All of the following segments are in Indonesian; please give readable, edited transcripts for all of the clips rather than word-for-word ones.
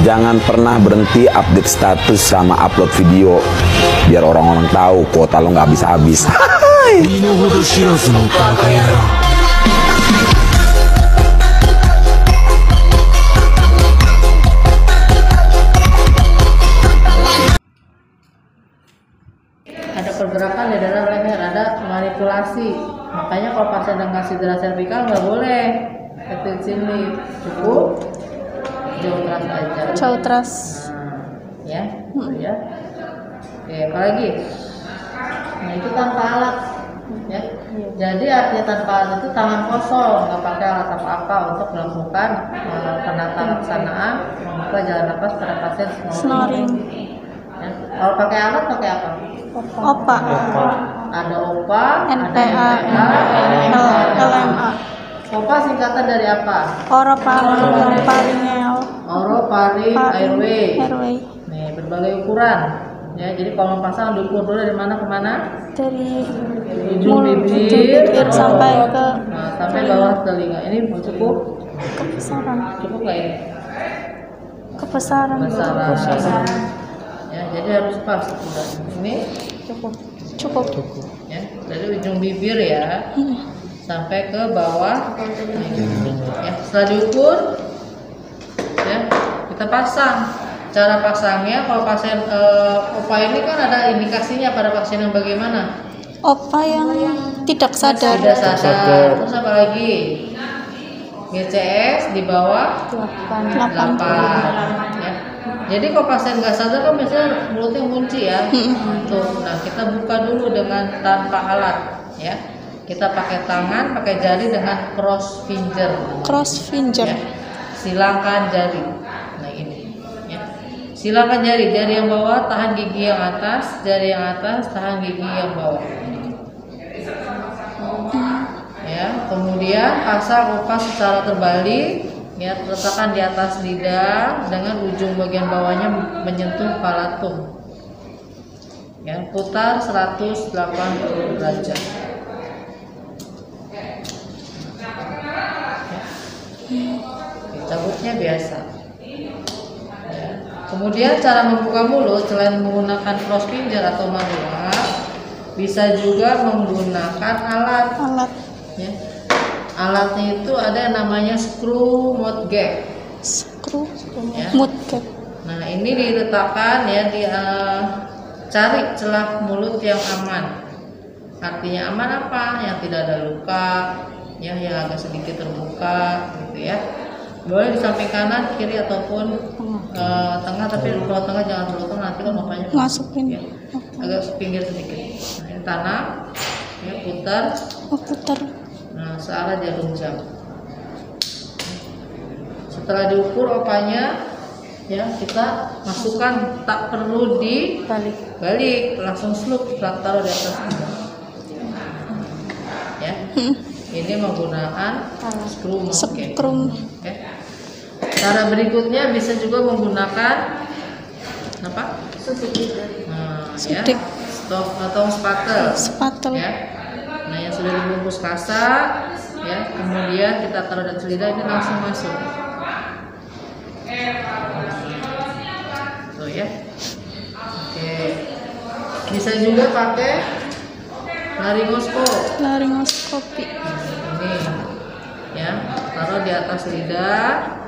Jangan pernah berhenti update status sama upload video, biar orang-orang tahu kuota lo nggak habis-habis. Ada pergerakan di dalam leher, ada manipulasi. Makanya kalau pasien dengan sidra servikal nggak boleh kecil sini, cukup jauh teras aja. Jauh teras. Nah, ya, ya. Oke, apa lagi? Nah itu tanpa alat, ya. Jadi artinya tanpa alat itu tangan kosong, nggak pakai alat apa-apa untuk melakukan penata laksanaan membuka jalan nafas pada pasien Snoring. Ya. Kalau pakai alat pakai apa? Opa. Ada OPA, NPA, ada LMA. OPA singkatan dari apa? Orofaringel. Orofaring airway. Airway. Nih berbagai ukuran. Ya, jadi kalau pasang diukur dulu dari mana ke mana? Dari Ujung bibir sampai ke sampai bawah telinga. Ini cukup kebesaran. cukup nggak ini? Kebesaran. Ya, jadi harus pas. Ini Cukup. ya dari ujung bibir ya sampai ke bawah. Ya, setelah diukur ya kita pasang. Cara pasangnya kalau pasien OPA ini kan ada indikasinya pada pasien yang bagaimana? Opa yang tidak sadar. Tidak sadar. Terus apa lagi? GCS di bawah 8. Ya. Jadi kalau pasien nggak sadar kan biasanya mulutnya kunci ya. Tuh, nah kita buka dulu dengan tanpa alat ya. Kita pakai tangan, pakai jari dengan cross finger. Cross finger. Ya. Silakan jari. Nah ini. Ya. Silakan jari yang bawah tahan gigi yang atas, jari yang atas tahan gigi yang bawah. Ya, kemudian pasang OPA secara terbalik. Ya, letakkan di atas lidah dengan ujung bagian bawahnya menyentuh palatum. Ya, putar 180 derajat. Ya. Cabutnya biasa. Ya. Kemudian cara membuka mulut selain menggunakan cross finger atau manual, bisa juga menggunakan alat. Ya. Alatnya itu ada yang namanya screw mouth gag. Ya. Mouth gag. Nah ini diletakkan ya di cari celah mulut yang aman. Artinya aman apa? Yang tidak ada luka, ya yang agak sedikit terbuka, gitu ya. Boleh di samping kanan, kiri ataupun tengah. Tapi kalau tengah jangan terlalu tengah, nanti kan opanya masukin. Ya. Agak pinggir sedikit. Nah, ini tanam, ya putar. Putar. Nah, searah jarum jam. Setelah diukur opanya, ya kita masukkan, tak perlu dibalik, langsung sluk, taruh di atas lidah. Ya, ini menggunakan screw mouth gag. Oke. Cara berikutnya bisa juga menggunakan apa? Nah, ya, stop atau spatel. Ya. Nah yang sudah dibungkus kasa, ya kemudian kita taruh di lidah, ini langsung masuk. Tuh ya. Oke. Bisa juga pakai laringoskopi. Ini ya, taruh di atas lidah,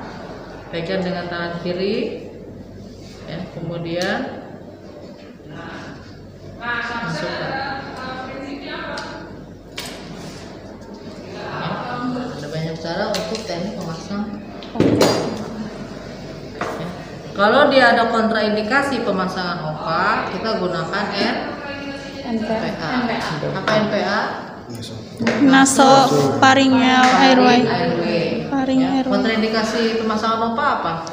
pegang dengan tangan kiri, ya kemudian masukkan. Cara untuk teknik memasang. Ya. Kalau dia ada kontraindikasi pemasangan OPA, kita gunakan NPA. Apa NPA? Nasopharyngeal airway. Ya. Kontraindikasi pemasangan OPA apa?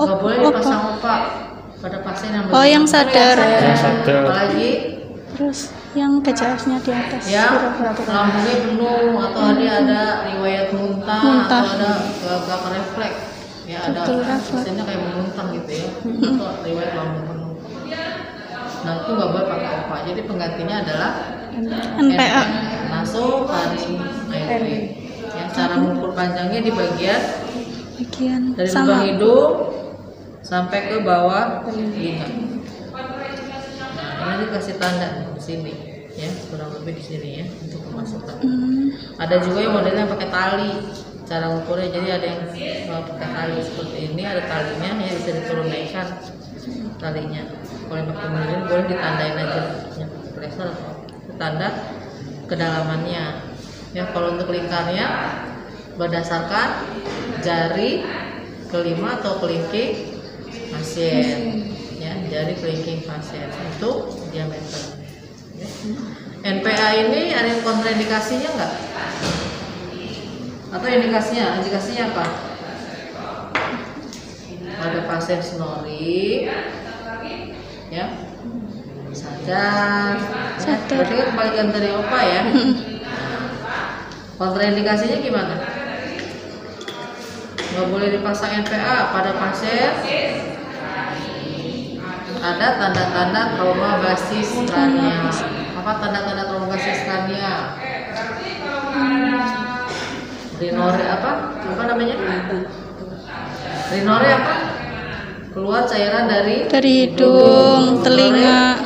Nggak boleh dipasang OPA pada pasien yang yang sadar. Apalagi terus yang BCS-nya di atas. Ya, lambungnya penuh atau dia ada riwayat muntah. Atau ada gagak refleks. Ya, ada pasiennya kayak memuntah gitu ya. Atau riwayat lambung penuh. Nah, itu nggak boleh pakai OPA. Jadi penggantinya adalah NPA. Nasopharyngeal airway. Ya, cara mengukur panjangnya di bagian dari lubang hidung sampai ke bawah telinga. Nah, ini dikasih tanda di sini ya, kurang lebih di sini ya untuk pemasukan. Ada juga yang modelnya pakai tali. Cara ukurnya jadi ada yang pakai tali seperti ini, ada talinya ya, bisa diturun naikkan talinya. Kalau yang pakai model boleh ditandain aja ya, laser atau tanda kedalamannya ya. Kalau untuk lingkarnya berdasarkan jari kelima atau kelingking pasien ya, jari kelingking pasien untuk diameter ya. NPA ini ada yang kontraindikasinya enggak? Atau indikasinya apa? Ada pasien snoring ya, sadar ya, berarti kan kebalikan dari OPA ya. Kontraindikasinya gimana? Nggak boleh dipasang NPA pada pasien ada tanda-tanda trauma basis kranial. Apa tanda-tanda trauma basis kranial? Rinore apa namanya? Rinore apa? Keluar cairan dari hidung, telinga,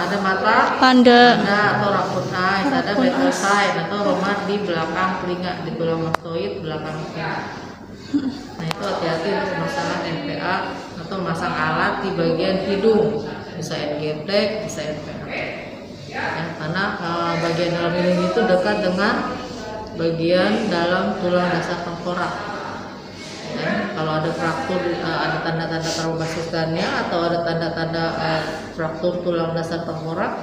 ada mata, panda, atau rapid eyes, ada metasign atau romat di belakang telinga, di belakang belakang telinga. Nah itu hati-hati untuk pemasangan NPA atau memasang alat di bagian hidung, bisa NGT, bisa NPA. Ya, karena bagian dalam hidung itu dekat dengan bagian dalam tulang dasar tengkorak. Ya, kalau ada fraktur, ada tanda-tanda trauma basis kranial atau ada tanda-tanda fraktur tulang dasar tengkorak,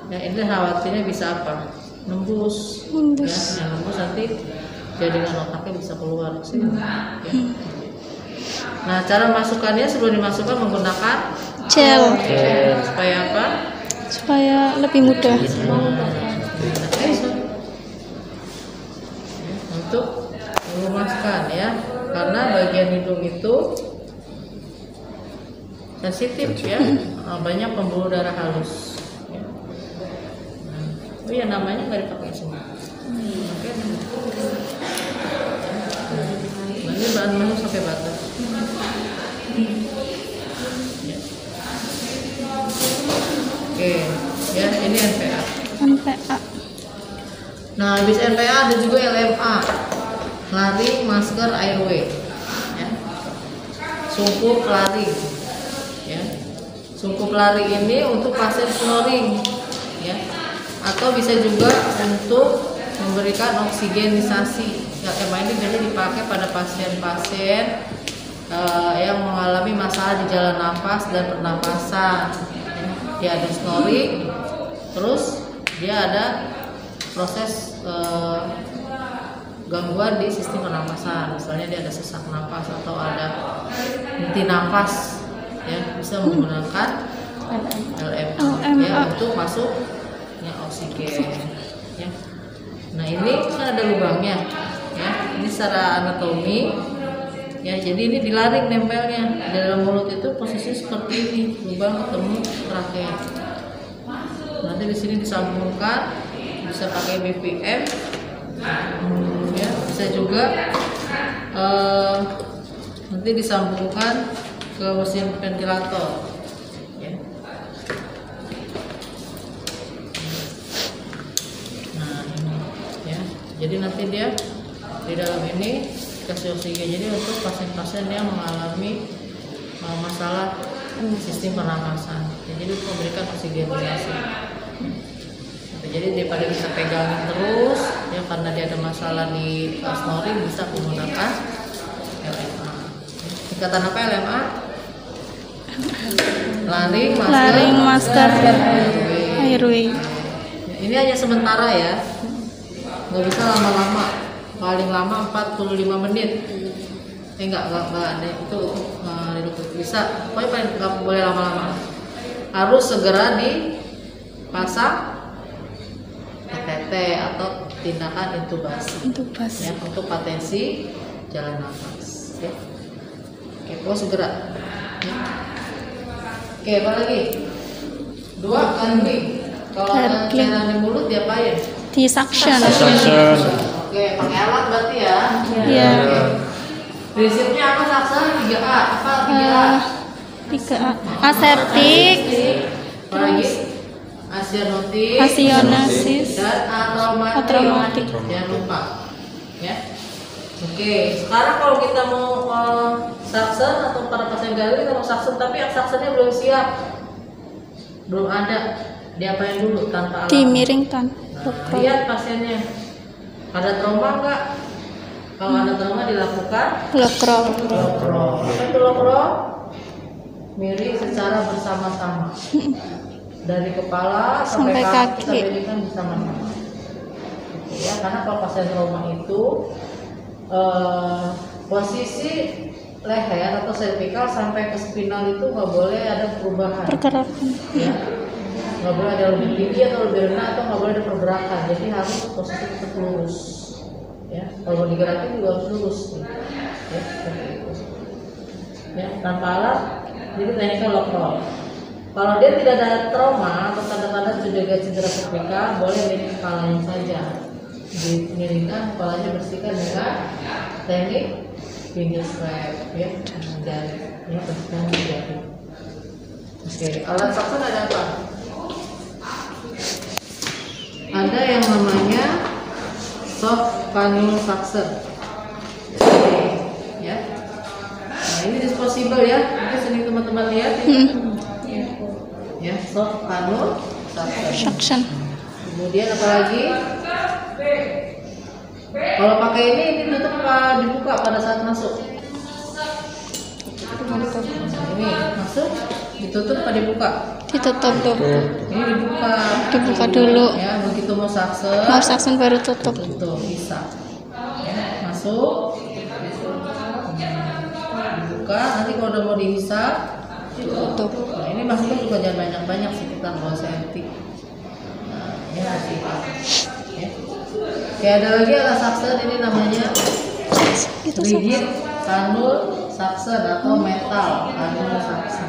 ya ini khawatirnya bisa apa? Nembus. Ya, yang nembus nanti jaringan otaknya bisa keluar sih. Ya. Nah, cara masukkannya sebelum dimasukkan menggunakan gel, supaya apa? supaya lebih mudah. Untuk melumaskan ya, karena bagian hidung itu sensitif ya, banyak pembuluh darah halus ya. Oh ya, namanya nggak dipakai semua. Ini bahan masuk sampai batas ya. Oke ya, ini NPA. Nah, habis NPA ada juga LMA, laring masker airway ya. Sungkup laring ya. Sungkup laring ini untuk pasien snoring ya, atau bisa juga untuk memberikan oksigenisasi. LMA ini biasanya dipakai pada pasien-pasien yang mengalami masalah di jalan nafas dan pernapasan ya. Dia ada snoring, terus dia ada proses gangguan di sistem pernapasan, misalnya dia ada sesak napas atau ada henti nafas ya, bisa menggunakan LMA ya, untuk masuknya oksigen ya. Nah ini kan ada lubangnya ya, ini secara anatomi ya, jadi ini dilaring nempelnya di dalam mulut itu posisi seperti ini, lubang ketemu trakea. Nanti di sini disambungkan, bisa pakai BPM ya, bisa juga nanti disambungkan ke mesin ventilator ya. Nah ini ya, jadi nanti dia di dalam ini kasih oksigen, jadi untuk pasien-pasien yang mengalami masalah sistem pernapasan ya, jadi memberikan oksigenisasi. Jadi daripada bisa pegangin terus ya, karena dia ada masalah di snoring, bisa menggunakan LMA. Tingkatan apa LMA? Laring masker airway. Ini hanya sementara ya, nggak bisa lama-lama, paling lama 45 menit. Enggak ada itu bisa, pokoknya paling nggak boleh lama-lama. Harus segera dipasang TT atau tindakan intubasi ya, untuk patensi jalan nafas ya. Oke, segera ya. Oke, apa lagi? 2 gargling. Kalau ada cairan di mulut diapain? Di suction. Oke, pakai alat berarti ya. Iya. Prinsipnya apa saksen? 3A. Apa 3A? 3A. Aseptik, Apalagi? Asionotik, asionosis, dan atraumatik. Jangan lupa. Ya. Oke, sekarang kalau kita mau saksen atau para pasien gagal kita mau saksen tapi yang saksennya belum siap. Belum ada. Diapain dulu tanpa alat? dimiringkan. Lihat pasiennya. Ada trauma enggak? Kalau ada trauma dilakukan Lokro. lokro. Apa itu lokro? Miring secara bersama-sama. Dari kepala sampai kaki kita miringkan bersama-sama. Gitu ya, karena kalau pasien trauma itu posisi leher atau cervical sampai ke spinal itu nggak boleh ada perubahan. Pergerakan. Ya. Nggak boleh ada lebih tinggi atau lebih rendah atau nggak boleh ada pergerakan. Jadi harus posisi tetap lurus. Ya, kalau digerakin juga harus lurus. Ya, seperti itu. Ya, tanpa alat, jadi tekniknya lokro. Kalau dia tidak ada trauma atau tanda-tanda cedera cervical, boleh miring kepalanya saja. Dimiringkan kepalanya, bersihkan dengan teknik finger strap, ya, dan ya bersihkan jari. Oke, alat saksen ada apa? Ada yang namanya soft cannula suction. Ya. Nah, ini disposable ya. Mungkin sering teman-teman lihat ya. Ya, soft cannula suction. Kemudian apa lagi? Kalau pakai ini tutup dibuka pada saat masuk. Ini masuk, ditutup apa dibuka? Ditutup dulu. Ini Dibuka dulu. Ya, begitu mau saksen. Mau saksen baru tutup. Tuh bisa. Ya, masuk. Dibuka. Nanti kalau udah mau dihisap, tutup. Nah, ini masuknya juga jangan banyak-banyak, sekitar 2 cm. Nah, ini masih. Ya. Oke, ada lagi alat saksen, ini namanya rigid cannula suction atau metal cannula suction.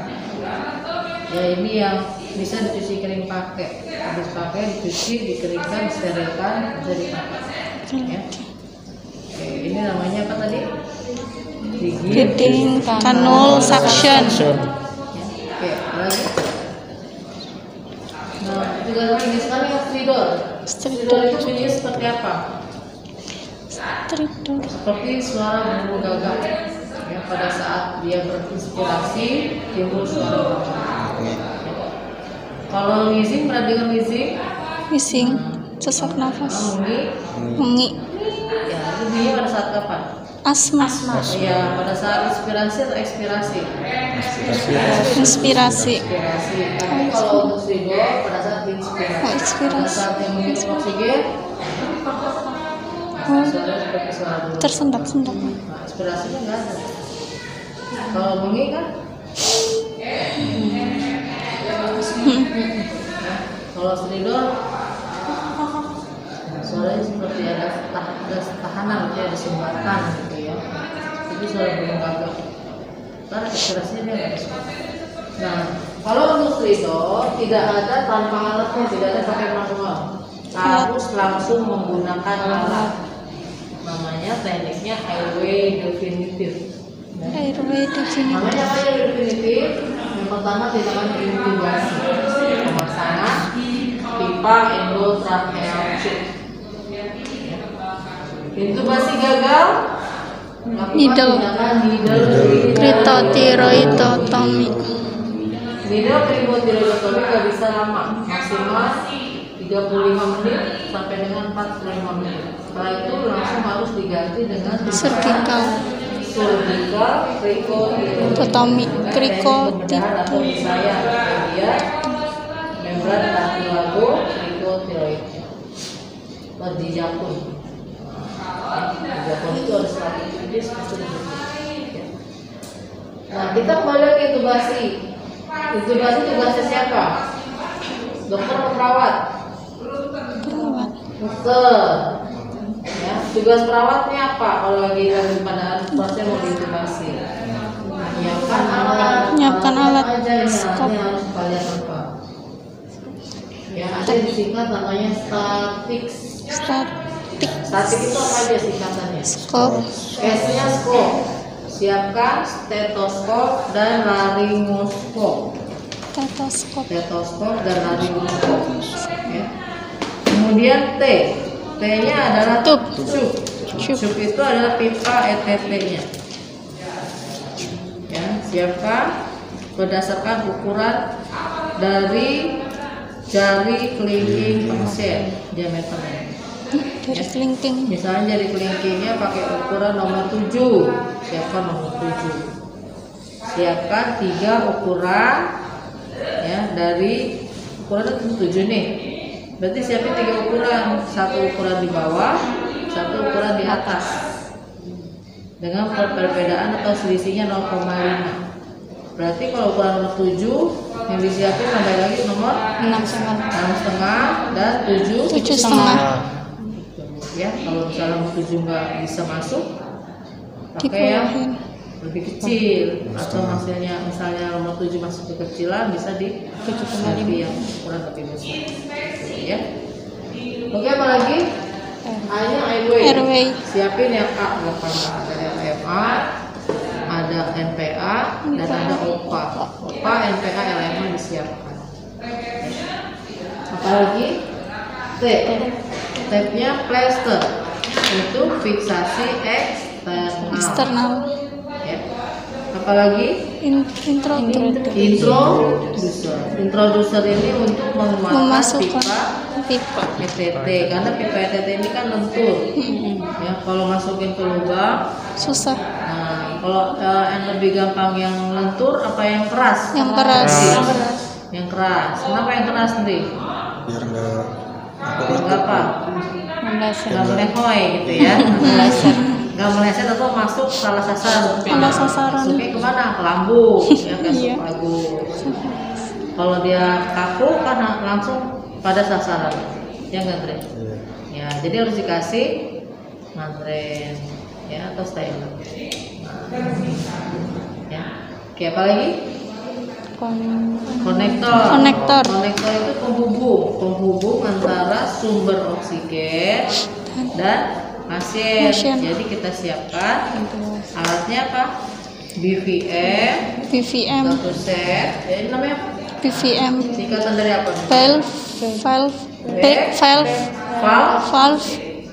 Ya, ini yang bisa dicuci kering pakai. Habis pakai dicuci, dikeringkan, disterilkan, bisa dipakai. Ya. Oke, ini namanya apa tadi? Rigid cannula suction. Ya. Oke, lagi. Nah, juga ini sekarang yang stridor. Stridor itu bunyinya seperti apa? Stridor. Seperti suara burung gagak. Ya, pada saat dia berinspirasi timbul suara gagak. Kalau wheezing, pernah dengar wheezing? Wheezing, sesak nafas. Mengi. Ya, itu bunyinya pada saat kapan? Asma. Ya, pada saat inspirasi atau ekspirasi? Inspirasi. Tapi kalau untuk stridor pada saat inspirasi. Oh, inspirasi. Pada saat yang menghirup oksigen, suara seperti suara burung. Tersendak-sendak. Nah, inspirasinya nggak ada. Kalau mengi kan? Kalau stridor, suaranya seperti ada tahanan, gitu ya, ada sumbatan gitu ya. Jadi suara burung gagak. Karena ekspirasinya dia nggak ada suara. Nah, kalau untuk stridor tidak ada tanpa alatnya, tidak ada pakai manual. Harus langsung menggunakan alat. Namanya tekniknya airway definitive. Airway definitive. Namanya apa yang definitif? Yang pertama tindakan intubasi, pemasangan pipa endotracheal tube. Intubasi gagal, Needle. tindakan needle Tritotiroidotomy. Needle tritotiroidotomy nggak bisa lama, maksimal 35 menit sampai dengan 45 menit. Setelah itu langsung harus diganti dengan Surgical. Krikotirotomy. Atau saya dia membran kartilago krikotiroidnya. Di jakun. Di jakun itu harus lagi seperti itu. Nah, kita kembali ke intubasi. Intubasi tugasnya siapa? Dokter atau perawat? Dokter. Ya, tugas perawatnya apa kalau lagi pada pasien mau diintubasi? Menyiapkan alat skop. Harus kalian apa? Yang ada disingkat namanya statik. Statik itu apa aja singkatannya? Skop. S-nya skop. siapkan stetoskop dan laryngoskop. Stetoskop. Dan laryngoskop. Ya. Kemudian T. T-nya adalah tube. Tube itu adalah pipa ETT-nya. Ya, siapkan berdasarkan ukuran dari jari kelingking pasien diameternya. Jari kelingking. Misalnya jari kelingkingnya pakai ukuran nomor 7, siapkan nomor 7. Siapkan 3 ukuran ya, dari ukuran 7 nih. Berarti siapin 3 ukuran, 1 ukuran di bawah, 1 ukuran di atas. Dengan perbedaan atau selisihnya 0,5. Berarti kalau ukuran nomor 7 yang disiapin tambah lagi nomor 6,5 dan 7,5. Ya, kalau misalnya nomor 7 nggak bisa masuk, pakai yang lebih kecil, atau misalnya nomor 7 masuk kekecilan, bisa di 7,5 yang ukuran lebih besar. Ya. Oke, apa lagi? A-nya airway. Siapin yang A, ada LMA, ada NPA, dan ada OPA. OPA, NPA, LMA disiapkan. Apalagi T. Stepnya plaster, itu fiksasi eksternal. Ya. Apalagi introducer ini untuk memasukkan pipa ETT, karena pipa ETT ini kan lentur. Ya, kalau masukin ke lubang susah. Nah, kalau yang lebih gampang yang lentur apa yang keras? Yang keras. Yang keras. Kenapa yang keras nih? Biar enggak apa? Nggak melehoy gitu ya. Nggak meleset atau masuk salah sasaran. Masuknya kemana? Ke lambung, ya kan? Iya. Kalau dia kaku kan langsung pada sasaran. Ya nggak, Dre? Ya, jadi harus dikasih mantren ya atau styler. Ya. Oke, apa lagi? Konektor itu penghubung antara sumber oksigen dan pasien. Jadi kita siapkan alatnya apa? BVM satu set. Jadi namanya BVM. Singkatan dari apa? Valve.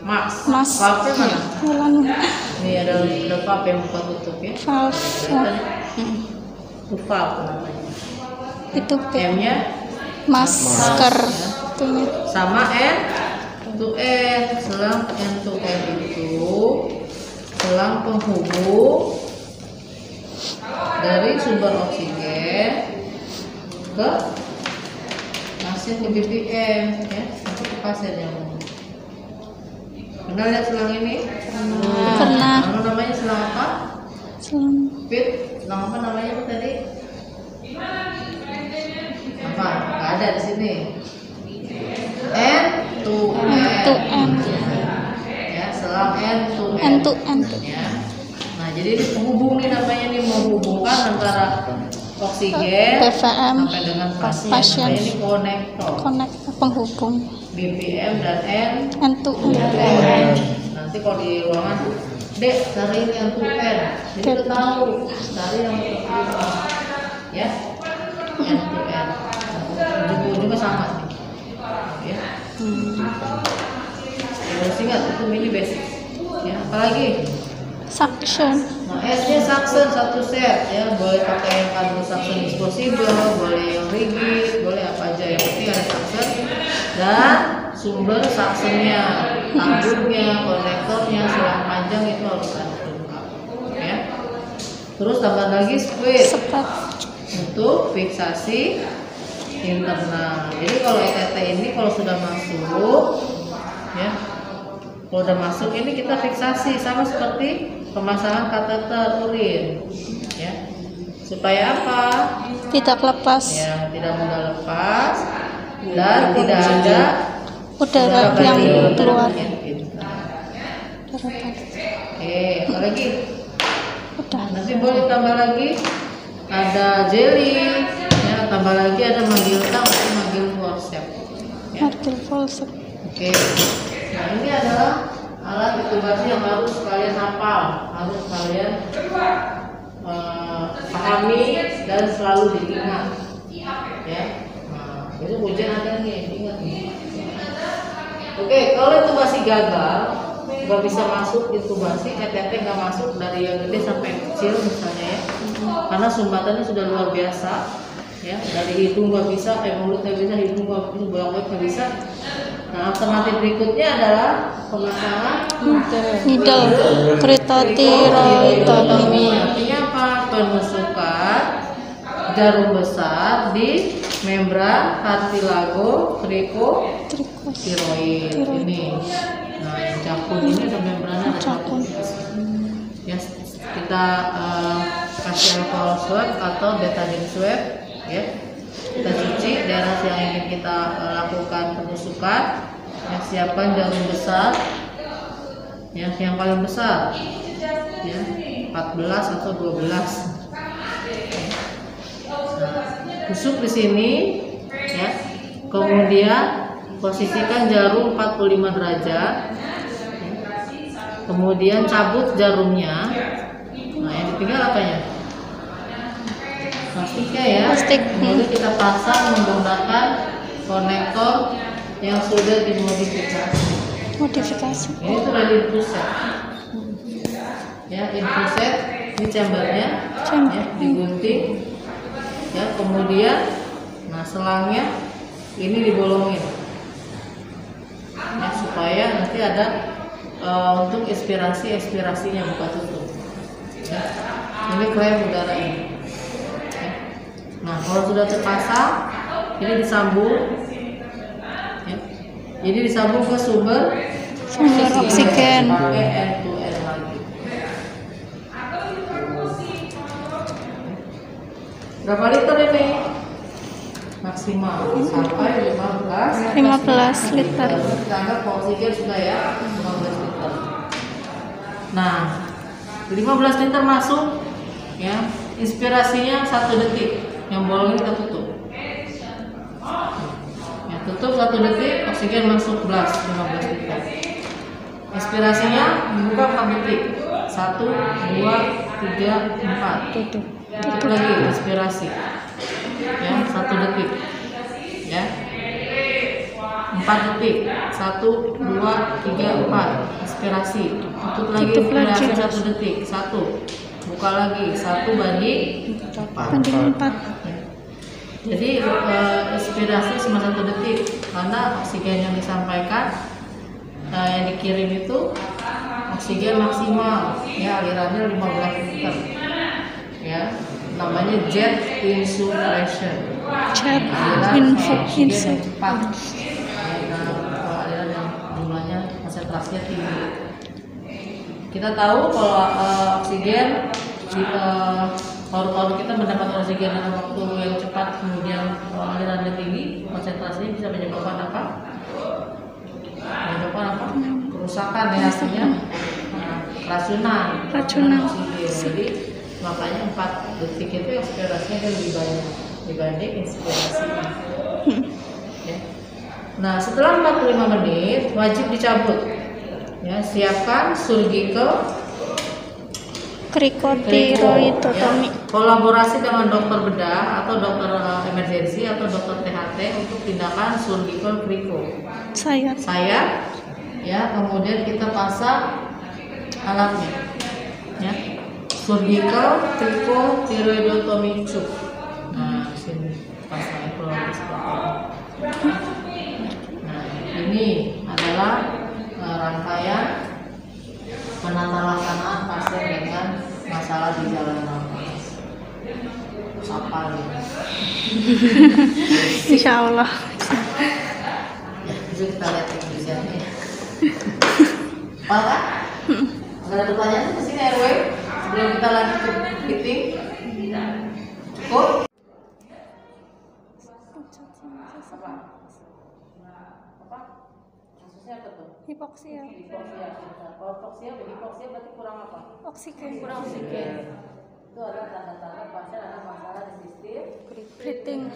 Mas. Valve mana? Ini ada valve yang buka tutup ya. Valve. Itu valve namanya. Itu M-nya masker. Sama N to N. Selang N to N itu selang penghubung dari sumber oksigen ke pasien ke BVM ya, nanti ke pasien yang pernah lihat selang ini? Pernah. Namanya selang apa? Selang apa namanya itu tadi? Apa? Nggak ada di sini. N to N. Ya, selang N to N. Ya. Nah, jadi ini penghubung nih namanya nih, menghubungkan antara oksigen BVM sampai dengan pasien. Ini konektor. Penghubung. BVM dan N to N. Nanti kalau di ruangan, Dek, cari ini N to N. Jadi kita tahu cari yang ya N to N. Ujung-ujungnya sama nih. Ya. Harus ingat itu mini basic. Ya, apalagi? Suction. Nah, S-nya suction satu set ya, boleh pakai yang karbon suction disposable, boleh yang rigid, boleh apa aja, yang penting ada suction dan sumber suctionnya, tabungnya, konektornya, selang panjang itu harus ada lengkap ya. Terus tambah lagi squid untuk fiksasi internal. Jadi kalau ETT ini kalau sudah masuk ya, kalau udah masuk ini kita fiksasi sama seperti pemasangan kateter urin ya, supaya apa? Tidak lepas ya, tidak mudah lepas dan tidak ada udara yang keluar. Oke, apa lagi? Nanti boleh tambah lagi, ada jelly ya, tambah lagi ada manggil tang atau manggil forceps ya. Manggil forceps. Oke, nah ini adalah alat intubasi yang harus kalian hafal, harus kalian pahami dan selalu diingat, ya. Nah, itu ujian ada nih, ingat nih. Oke, kalau intubasi gagal, nggak bisa masuk intubasi, ETT nggak masuk dari yang gede sampai yang kecil misalnya ya, karena sumbatannya sudah luar biasa, ya. Dari hidung nggak bisa, mulut nggak bisa, hidung nggak bisa, bolak-balik nggak bisa. Nah, alternatif berikutnya adalah pemasangan needle kritotiroidotomi. Artinya apa? Penusukan jarum besar di membran kartilago krikotiroid ini. Nah, yang cakun ini ada membrannya, ada cakun. Ya, kita kasih alkohol swab atau betadine swab, ya. Kita cuci daerah yang ingin kita lakukan penusukan. Ya, siapkan jarum besar, ya, yang paling besar, ya, 14 atau 12. Tusuk di sini, ya. Kemudian posisikan jarum 45 derajat. Kemudian cabut jarumnya. Nah, yang ditinggal apanya? Plastiknya, ya. Plastik. Kemudian kita pasang menggunakan konektor yang sudah dimodifikasi. Ini tuh ready infuset. Ya, infuset ini chambernya, ya, digunting. Ya, kemudian, nah, selangnya ini dibolongin, ya, supaya nanti ada untuk expirasinya buka tutup. Ya. Ini klem udara ini. Ya. Nah, kalau sudah terpasang, ini disambung, ya. Jadi disambung ke sumber oksigen. Pakai N2N lagi. Berapa liter ini? Maksimal sampai 15 liter. Kita anggap oksigen sudah, ya, 15 liter. Nah, 15 liter masuk, ya. Inspirasinya 1 detik. Yang bolong kita tutup. Ya, tutup 1 detik, oksigen masuk 15 liter. Inspirasinya dibuka 4 detik. 1, 2, 3, 4. Tutup lagi inspirasi, ya, 1 detik, ya, 4 detik, 1, 2, 3, 4. Inspirasi, tutup lagi inspirasi 1 detik, 1, buka lagi, 1 banding 4. Jadi inspirasi cuma 1 detik karena oksigen yang disampaikan, yang dikirim itu oksigen maksimal, ya, alirannya 15 liter, ya, namanya jet insufflation. Aliran oksigen yang cepat, ya, aliran yang jumlahnya konsentrasinya tinggi. Kita tahu kalau oksigen di paru-paru kita mendapat oksigen dalam waktu yang cepat, kemudian alirannya tinggi, konsentrasinya bisa menyebabkan apa? Kerusakan, ya, artinya racunan. Jadi makanya 4 detik itu inspirasinya kan lebih banyak dibanding inspirasinya. Ya. Nah, setelah 45 menit wajib dicabut. Ya, siapkan surgical krikotiroidotomi. Ya. Kolaborasi dengan dokter bedah atau dokter emergensi atau dokter THT untuk tindakan surgical kriko. Sayat, ya, kemudian kita pasang alatnya, ya, surgical krikotiroidotomi tube. Nah, sini pasang kurang seperti ini. Nah, ini adalah rangkaian penata laksanaan pasien dengan masalah di jalan nafas. Apa nih? Insya Allah. Ya, bisa kita lihat tulisannya. Apa? Ada pertanyaan di sini, RW? Sebelum kita lanjut ke fitting, cukup? Apa? Maksudnya apa tuh? Hipoksia. Kalau hipoksia berarti kurang apa? Oksigen. Kurang oksigen. Itu ada tanda-tanda pasien ada masalah di sistem Breathing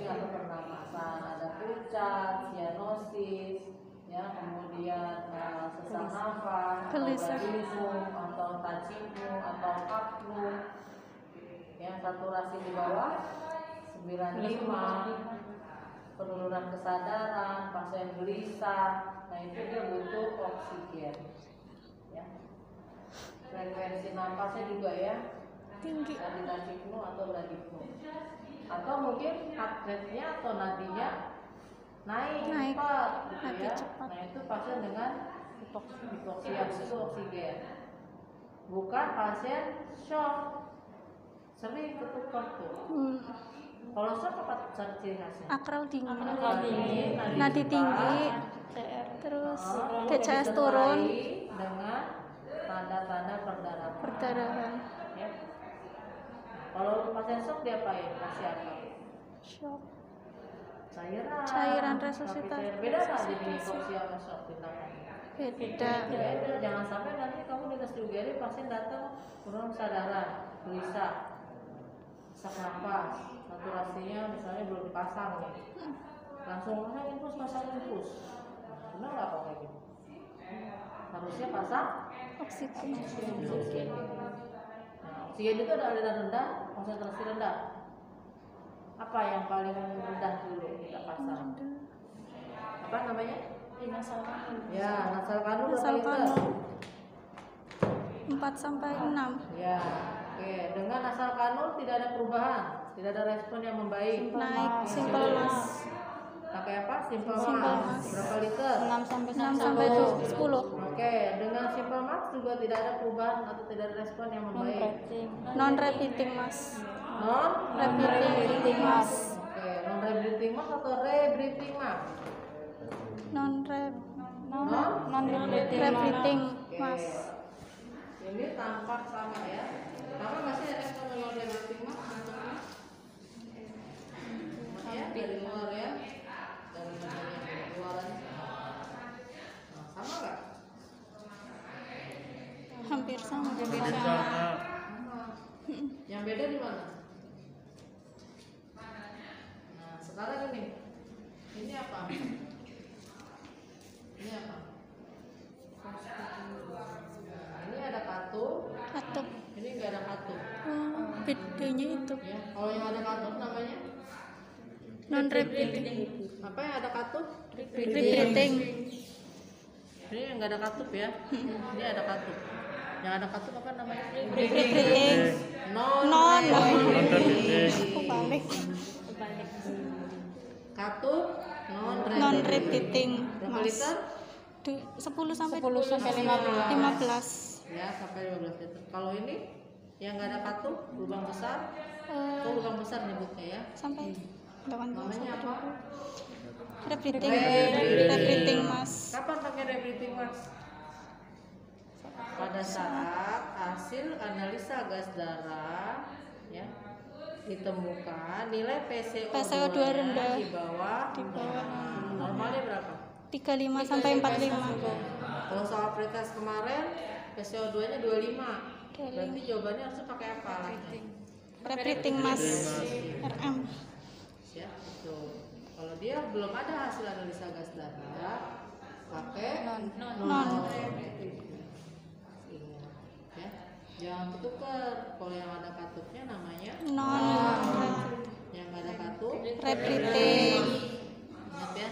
atau pernapasan, ada pucat, sianosis, ya, kemudian sesak nafas, Gelisah. atau tachimu, atau kaplu. Ya, saturasi di bawah 95, penurunan kesadaran, pasien gelisah. Nah, itu dia butuh oksigen. Ya. Frekuensi nafasnya juga ya Tinggi. tachimu atau bradypno. Atau mungkin heart rate-nya atau nadinya naik cepat gitu nadi ya. cepat. Nah, itu pasien dengan hipoksia butuh oksigen. Bukan pasien shock. Sering ketukar tuh. Kalau shock apa ciri khasnya? Akral tinggi. Nadi tinggi. Terus TCS turun. Dengan tanda-tanda perdarahan. Ya. Kalau pasien shock diapain? Kasih apa? Shock. Cairan resusitasi. Beda nggak jadi hipoksia sama shock tindakannya? Beda. Beda. Jangan sampai nanti kamu dikasih UGD pasien datang kurang kesadaran, gelisah, sesak nafas, saturasinya misalnya belum dipasang nih, langsung pasang infus. Benar nggak kok kayak gitu? Harusnya pasang Oksigen. Nah, oksigen itu ada aliran rendah, konsentrasi rendah. Apa yang paling rendah dulu kita pasang? Apa namanya? Nasal kanul. Ya, nasal kanul berapa liter? 4 sampai 6. Ya, oke. Dengan nasal kanul tidak ada perubahan, tidak ada respon yang membaik. Naik simple mas. Pakai apa? Simple Simple max. Max. Berapa liter? 6 sampai 10. Oke, dengan simple max juga tidak ada perubahan atau tidak ada respon yang membaik. Non repeating mas. Non Repeating mas. Oke, non rebreathing max atau rebreathing max? Non Repeating repeating mas. Ini tampak sama ya. Sama nggak sih respon non rebreathing max? Ya, dari luar ya. Dari luaran. Nah, sama nggak? Hampir sama. Yang beda di mana? Nah, sekarang ini apa? Ini apa? Ini ada katup. Ini nggak ada katup. Bedanya itu. Ya, kalau yang ada katup namanya Non repeating. apa yang ada katup? Repeating. Ini yang nggak ada katup ya. Ini ada katup. Yang ada katup apa namanya? Repeating. Non. Aku balik. Katup Non repeating Berapa mas. liter? 10 sampai 15. 15. Ya, sampai 15 liter. Kalau ini yang nggak ada katup, lubang besar. Lubang besar nyebutnya ya. Sampai Namanya apa? Repeating mas. Kapan pakai rebreathing max? Pada saat hasil analisa gas darah ya ditemukan nilai PCO2 rendah di bawah normalnya berapa? 35 sampai 45. Kalau soal pretest kemarin PCO2-nya 25. Berarti jawabannya harusnya pakai apa? Repeating mas. RM. Ya, tuh. Kalau dia belum ada hasil analisa gas darah, pakai non. Ya, jangan tukar. Kalau yang ada katupnya namanya Non. yang nggak ada katup Repeating. ingat ya.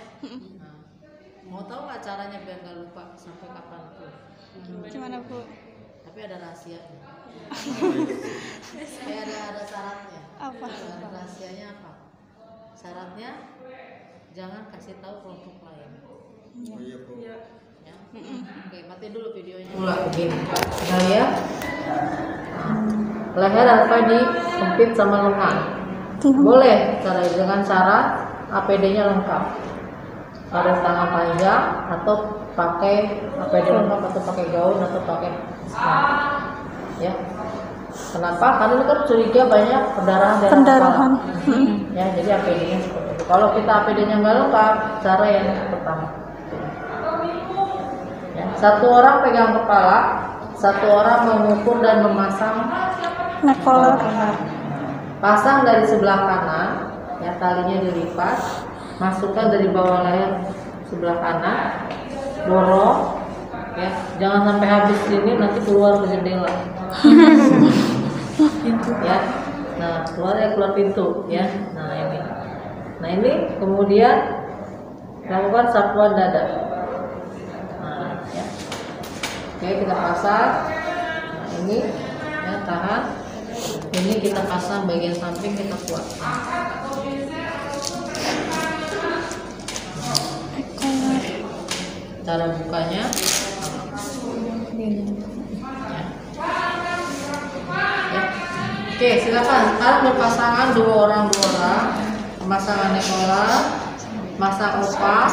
Nah, mau tahu nggak caranya biar nggak lupa sampai kapan tuh? Gimana bu? Tapi ada rahasianya. ada syaratnya. Apa? Rahasianya apa? Syaratnya jangan kasih tahu kelompok lain. Ya. Oke, mati dulu videonya. Mulai begini. Nah ya, leher apa disempit sama lengan. Boleh cara dengan cara APD-nya lengkap. Ada tangan panjang atau pakai APD lengkap atau pakai gaun atau pakai ya. Kenapa? Karena itu kan curiga banyak pendarahan kepala. Ya, jadi APD-nya seperti itu. Kalau kita APD-nya nggak lengkap, cara yang pertama. Ya, satu orang pegang kepala, satu orang mengukur dan memasang neck collar. Pasang dari sebelah kanan, ya talinya dilipat, masukkan dari bawah leher sebelah kanan, dorong Ya, jangan sampai habis ini nanti keluar ke jendela. Ya. Nah, keluar pintu ya. Nah, ini kemudian lakukan sapuan dada. Nah, ya. Oke, kita pasang. Nah, ini ya, tahan. Ini kita pasang bagian samping, kita kuatkan. Cara bukanya ya. Oke, silakan. Sekarang berpasangan dua orang, pemasangan ekola, masa opa,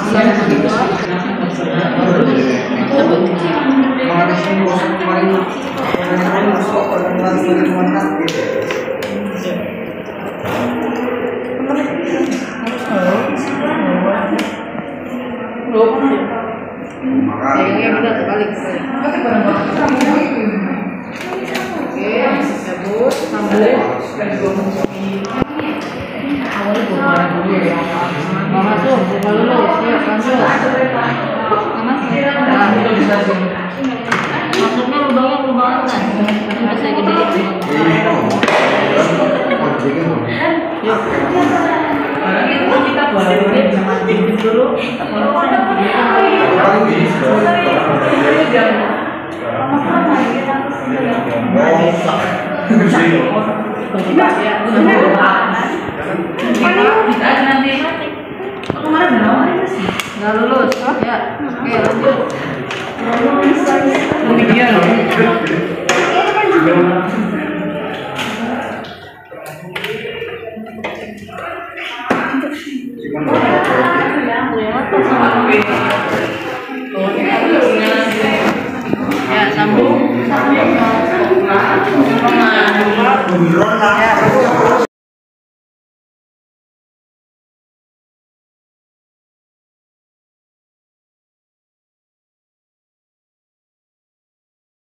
kayaknya benar sekali. Oke, cabut, sambung. Mau masuk, buka dulu, siap masuk. Masuknya lubangnya kan? Bisa gede. Yuk. Kita boleh dulu. Nggak lulus, ya. Oke, lanjut. Ya, sambung. Ya.